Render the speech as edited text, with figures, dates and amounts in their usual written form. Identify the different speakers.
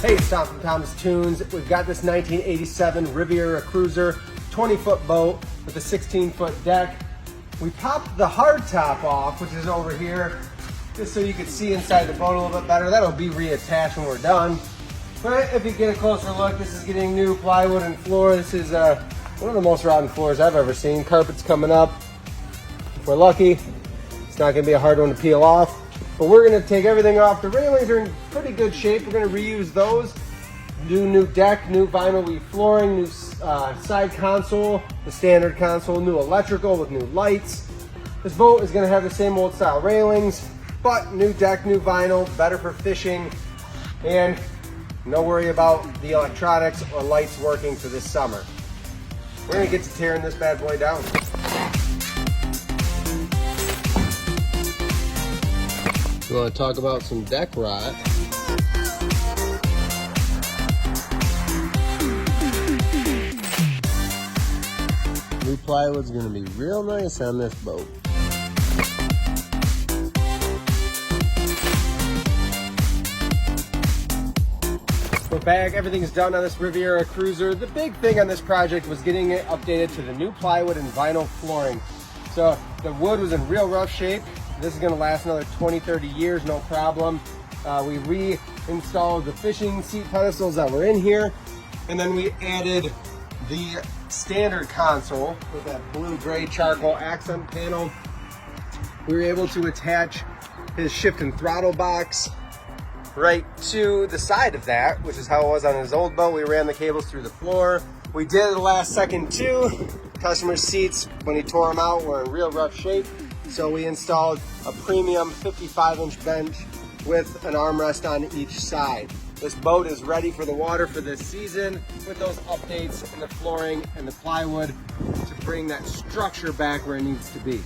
Speaker 1: Hey, it's Tom from Tom's Tunes. We've got this 1987 Riviera Cruiser, 20-foot boat with a 16-foot deck. We popped the hard top off, which is over here, just so you can see inside the boat a little bit better. That'll be reattached when we're done. But if you get a closer look, this is getting new plywood and floor. This is one of the most rotten floors I've ever seen. Carpet's coming up. If we're lucky, it's not gonna be a hard one to peel off. But we're gonna take everything off. The railings are in pretty good shape. We're gonna reuse those. Do new deck, new vinyl flooring, new side console, the standard console, new electrical with new lights. This boat is gonna have the same old style railings, but new deck, new vinyl, better for fishing, and no worry about the electronics or lights working for this summer. We're gonna get to tearing this bad boy down. We want to talk about some deck rot. New plywood's going to be real nice on this boat. We're back. Everything's done on this Riviera Cruiser. The big thing on this project was getting it updated to the new plywood and vinyl flooring. So the wood was in real rough shape. This is going to last another 20-30 years, no problem. We reinstalled the fishing seat pedestals that were in here, and then we added the standard console with that blue-gray charcoal accent panel. We were able to attach his shift and throttle box right to the side of that, which is how it was on his old boat. We ran the cables through the floor. We did it the last second too. Customer seats, when he tore them out, were in real rough shape. So we installed a premium 55-inch bench with an armrest on each side. This boat is ready for the water for this season with those updates in the flooring and the plywood to bring that structure back where it needs to be.